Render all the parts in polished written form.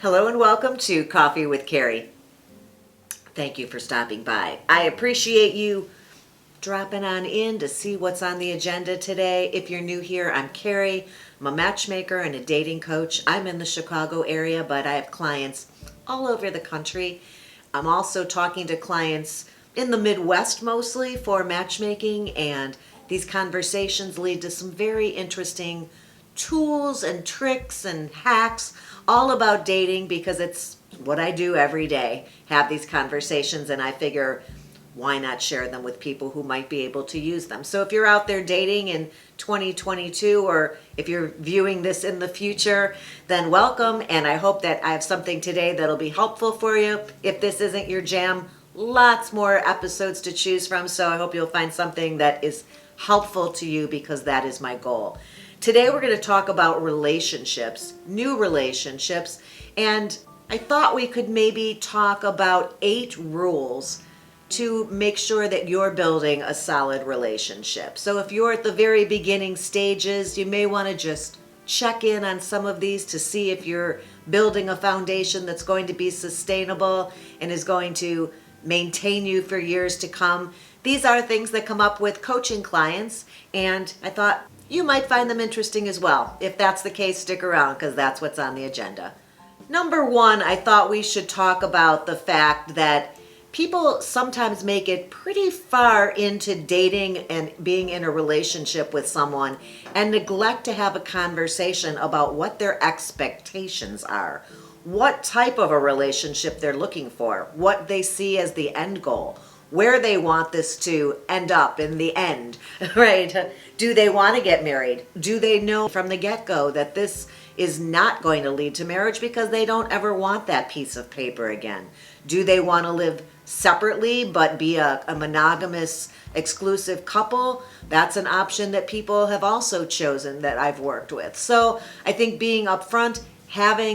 Hello and welcome to Coffee with Carey. Thank you for stopping by. I appreciate you dropping on in to see what's on the agenda today. If you're new here, I'm Carey. I'm a matchmaker and a dating coach. I'm in the Chicago area, but I have clients all over the country. I'm also talking to clients in the Midwest mostly for matchmaking, and these conversations lead to some very interesting tools and tricks and hacks all about dating, because it's what I do every day, have these conversations, and I figure why not share them with people who might be able to use them. So if you're out there dating in 2022, or if you're viewing this in the future, then welcome, and I hope that I have something today that'll be helpful for you. If this isn't your jam, lots more episodes to choose from, so I hope you'll find something that is helpful to you, because that is my goal. Today we're going to talk about relationships, new relationships, and I thought we could maybe talk about 8 rules to make sure that you're building a solid relationship. So if you're at the very beginning stages, you may want to just check in on some of these to see if you're building a foundation that's going to be sustainable and is going to maintain you for years to come. These are things that come up with coaching clients, and I thought you might find them interesting as well. If that's the case, stick around, because that's what's on the agenda. Number 1, I thought we should talk about the fact that people sometimes make it pretty far into dating and being in a relationship with someone and neglect to have a conversation about what their expectations are, what type of a relationship they're looking for, what they see as the end goal, where they want this to end up in the end, right? Do they want to get married? Do they know from the get-go that this is not going to lead to marriage because they don't ever want that piece of paper again? Do they want to live separately but be a monogamous, exclusive couple? That's an option that people have also chosen that I've worked with. So I think being upfront,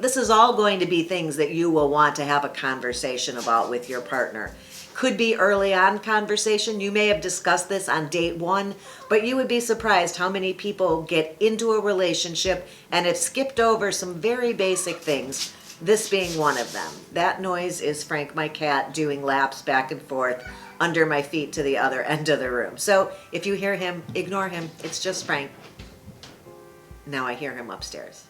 this is all going to be things that you will want to have a conversation about with your partner. Could be early on conversation. You may have discussed this on date 1, but you would be surprised how many people get into a relationship and have skipped over some very basic things, this being one of them. That noise is Frank, my cat, doing laps back and forth under my feet to the other end of the room. So if you hear him, ignore him. It's just Frank. Now I hear him upstairs.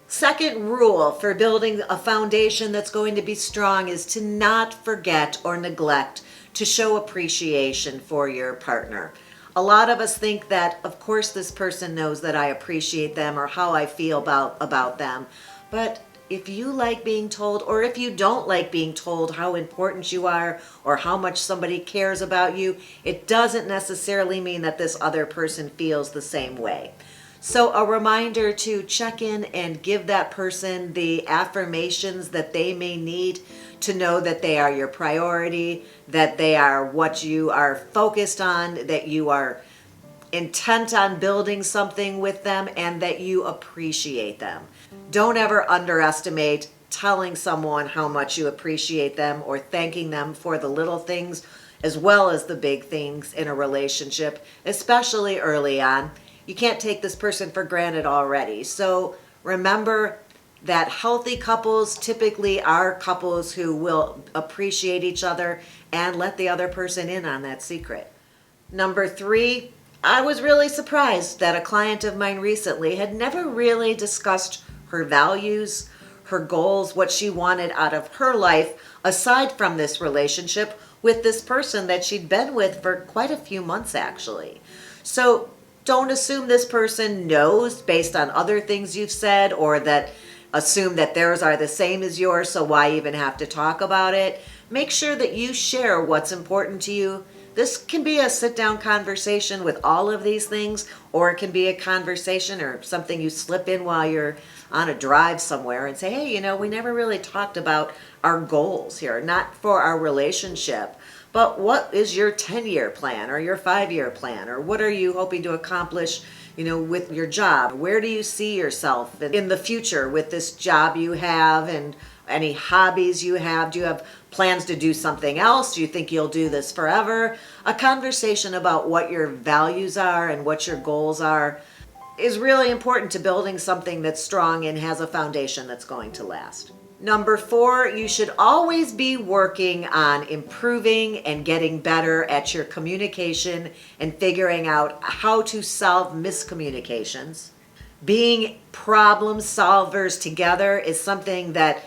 Second rule for building a foundation that's going to be strong is to not forget or neglect to show appreciation for your partner. A lot of us think that, of course, this person knows that I appreciate them or how I feel about them. But if you like being told, or if you don't like being told how important you are or how much somebody cares about you, it doesn't necessarily mean that this other person feels the same way. So a reminder to check in and give that person the affirmations that they may need to know that they are your priority, that they are what you are focused on, that you are intent on building something with them, and that you appreciate them. Don't ever underestimate telling someone how much you appreciate them or thanking them for the little things as well as the big things in a relationship, especially early on. You can't take this person for granted already. So remember that healthy couples typically are couples who will appreciate each other and let the other person in on that secret. Number 3, I was really surprised that a client of mine recently had never really discussed her values, her goals, what she wanted out of her life, aside from this relationship with this person that she'd been with for quite a few months actually. So don't assume this person knows based on other things you've said, or that assume that theirs are the same as yours, so why even have to talk about it? Make sure that you share what's important to you. This can be a sit-down conversation with all of these things, or it can be a conversation or something you slip in while you're on a drive somewhere and say, hey, we never really talked about our goals here, not for our relationship, but what is your 10-year plan or your 5-year plan, or what are you hoping to accomplish, with your job? Where do you see yourself in the future with this job you have, and any hobbies you have? Do you have plans to do something else? Do you think you'll do this forever? A conversation about what your values are and what your goals are is really important to building something that's strong and has a foundation that's going to last. Number 4, you should always be working on improving and getting better at your communication and figuring out how to solve miscommunications. Being problem solvers together is something that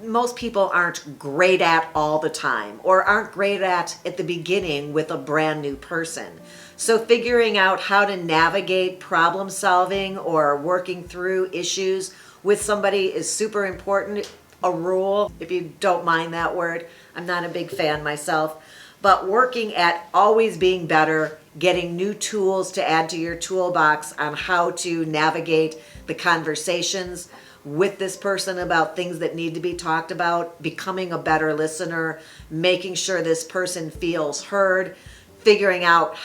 most people aren't great at all the time, or aren't great at the beginning with a brand new person. So figuring out how to navigate problem solving or working through issues with somebody is super important. A rule, if you don't mind that word. I'm not a big fan myself. But working at always being better, getting new tools to add to your toolbox on how to navigate the conversations with this person about things that need to be talked about, becoming a better listener, making sure this person feels heard, figuring out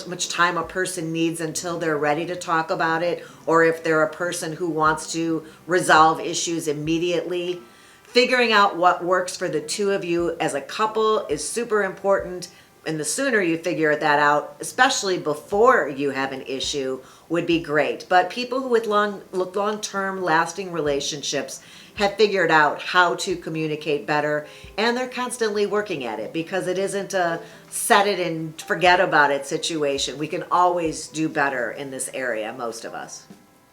much time a person needs until they're ready to talk about it, or if they're a person who wants to resolve issues immediately. Figuring out what works for the two of you as a couple is super important, and the sooner you figure that out, especially before you have an issue, would be great. But people with long-term lasting relationships have figured out how to communicate better, and they're constantly working at it, because it isn't a set it and forget about it situation. We can always do better in this area, most of us.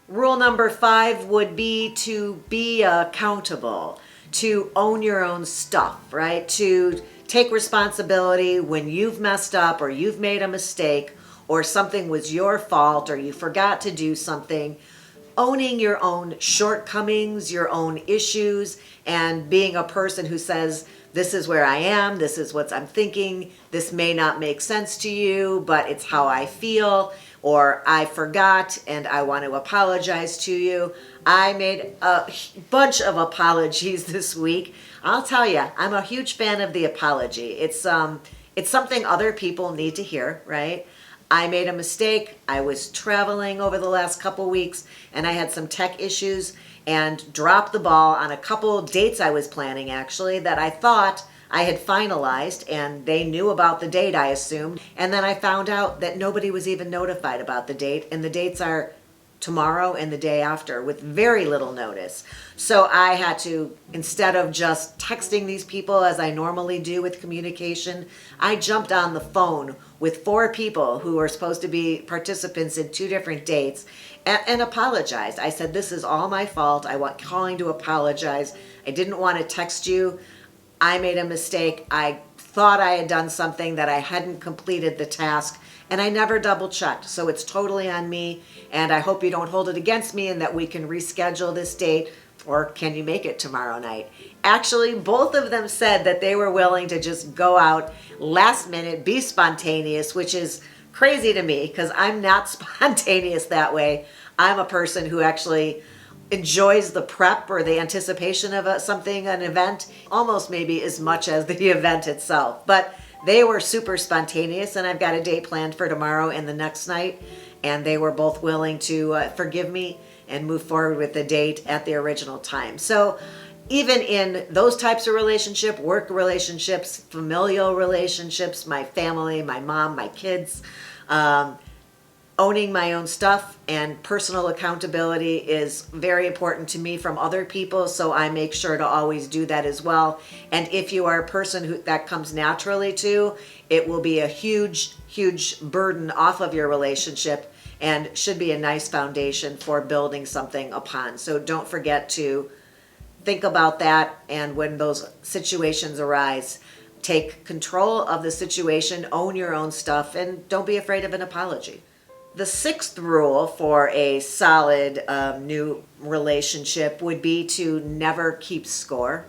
Rule number 5 would be to be accountable, to own your own stuff, right? To take responsibility when you've messed up or you've made a mistake or something was your fault or you forgot to do something. Owning your own shortcomings, your own issues, and being a person who says, this is where I am, this is what I'm thinking, this may not make sense to you, but it's how I feel, or I forgot and I want to apologize to you. I made a bunch of apologies this week. I'll tell you, I'm a huge fan of the apology. It's something other people need to hear, right? I made a mistake. I was traveling over the last couple weeks and I had some tech issues and dropped the ball on a couple dates I was planning, actually, that I thought I had finalized, and they knew about the date, I assumed. And then I found out that nobody was even notified about the date, and the dates are tomorrow and the day after with very little notice. So I had to, instead of just texting these people as I normally do with communication, I jumped on the phone with 4 people who were supposed to be participants in 2 different dates and apologized. I said, this is all my fault. I want calling to apologize. I didn't want to text you. I made a mistake. I thought I had done something that I hadn't completed the task, and I never double checked. So it's totally on me, and I hope you don't hold it against me and that we can reschedule this date, or can you make it tomorrow night? Actually, both of them said that they were willing to just go out last minute, be spontaneous, which is crazy to me because I'm not spontaneous that way. I'm a person who actually enjoys the prep or the anticipation of an event, almost maybe as much as the event itself. But they were super spontaneous, and I've got a date planned for tomorrow and the next night, and they were both willing to forgive me and move forward with the date at the original time. So even in those types of relationship, work relationships, familial relationships, my family, my mom, my kids, owning my own stuff and personal accountability is very important to me from other people, so I make sure to always do that as well. And if you are a person who that comes naturally to, it will be a huge, huge burden off of your relationship and should be a nice foundation for building something upon. So don't forget to think about that, and when those situations arise, take control of the situation, own your own stuff, and don't be afraid of an apology. The 6th rule for a solid new relationship would be to never keep score,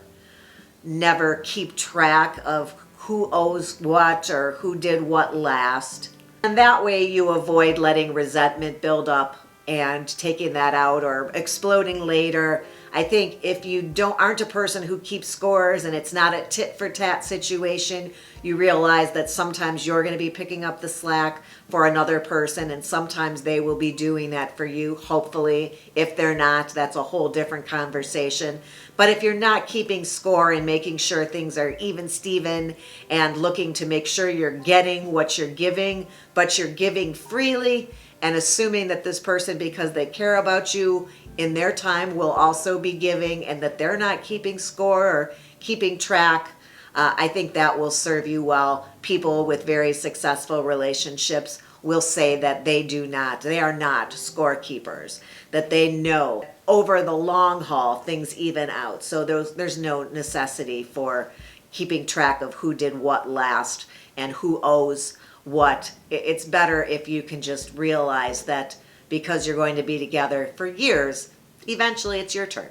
never keep track of who owes what or who did what last. And that way you avoid letting resentment build up and taking that out or exploding later. I think if you aren't a person who keeps scores and it's not a tit for tat situation, you realize that sometimes you're going to be picking up the slack for another person, and sometimes they will be doing that for you, hopefully. If they're not, that's a whole different conversation. But if you're not keeping score and making sure things are even Steven and looking to make sure you're getting what you're giving, but you're giving freely, and assuming that this person, because they care about you, in their time will also be giving, and that they're not keeping score or keeping track. I think that will serve you well. People with very successful relationships will say that they are not scorekeepers, that they know over the long haul things even out. So there's no necessity for keeping track of who did what last and who owes what. It's better if you can just realize that because you're going to be together for years, eventually it's your turn.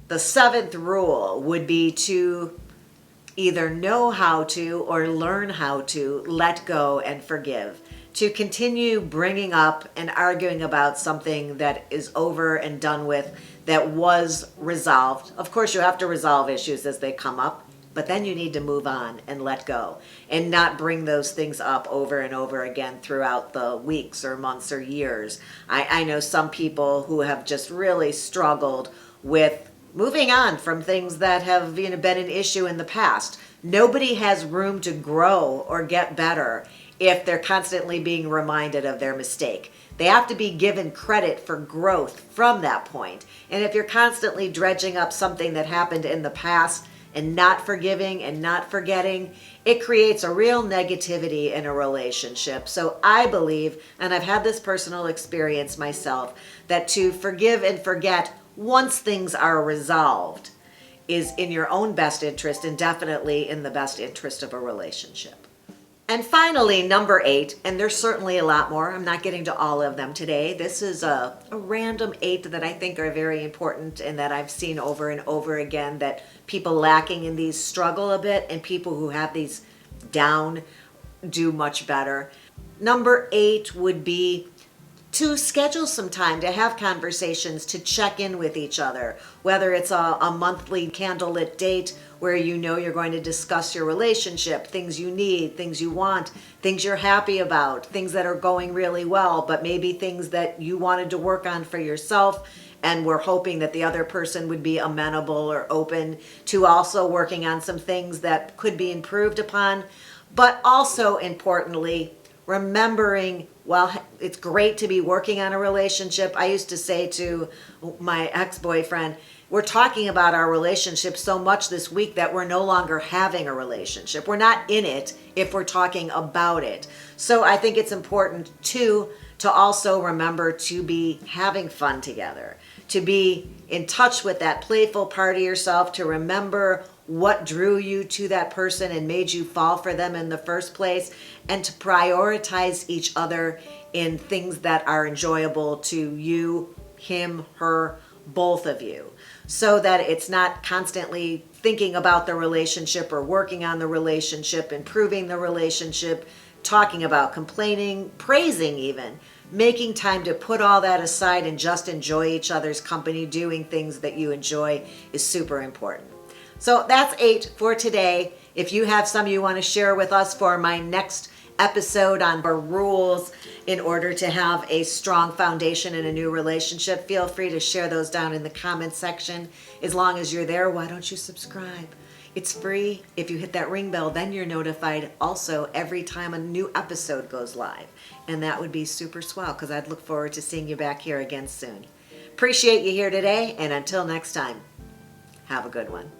The seventh rule would be to either know how to or learn how to let go and forgive. To continue bringing up and arguing about something that is over and done with, that was resolved. Of course, you have to resolve issues as they come up, but then you need to move on and let go and not bring those things up over and over again throughout the weeks or months or years. I know some people who have just really struggled with moving on from things that have been an issue in the past. Nobody has room to grow or get better if they're constantly being reminded of their mistake. They have to be given credit for growth from that point. And if you're constantly dredging up something that happened in the past and not forgiving and not forgetting, it creates a real negativity in a relationship. So I believe, and I've had this personal experience myself, that to forgive and forget once things are resolved is in your own best interest and definitely in the best interest of a relationship. And finally, number 8, and there's certainly a lot more. I'm not getting to all of them today. This is a random 8 that I think are very important and that I've seen over and over again, that people lacking in these struggle a bit, and people who have these down do much better. Number 8 would be to schedule some time to have conversations, to check in with each other, whether it's a monthly candlelit date where you know you're going to discuss your relationship, things you need, things you want, things you're happy about, things that are going really well, but maybe things that you wanted to work on for yourself and we're hoping that the other person would be amenable or open to also working on some things that could be improved upon. But also importantly, remembering, well, it's great to be working on a relationship. I used to say to my ex-boyfriend, we're talking about our relationship so much this week that we're no longer having a relationship. We're not in it if we're talking about it. So I think it's important too to also remember to be having fun together, to be in touch with that playful part of yourself, to remember what drew you to that person and made you fall for them in the first place, and to prioritize each other in things that are enjoyable to you, him, her, both of you, so that it's not constantly thinking about the relationship or working on the relationship, improving the relationship, talking about, complaining, praising even. Making time to put all that aside and just enjoy each other's company, doing things that you enjoy, is super important. So that's 8 for today. If you have some you want to share with us for my next episode on our rules in order to have a strong foundation in a new relationship, feel free to share those down in the comment section. As long as you're there, why don't you subscribe? It's free. If you hit that ring bell, then you're notified also every time a new episode goes live. And that would be super swell, because I'd look forward to seeing you back here again soon. Appreciate you here today, and until next time, have a good one.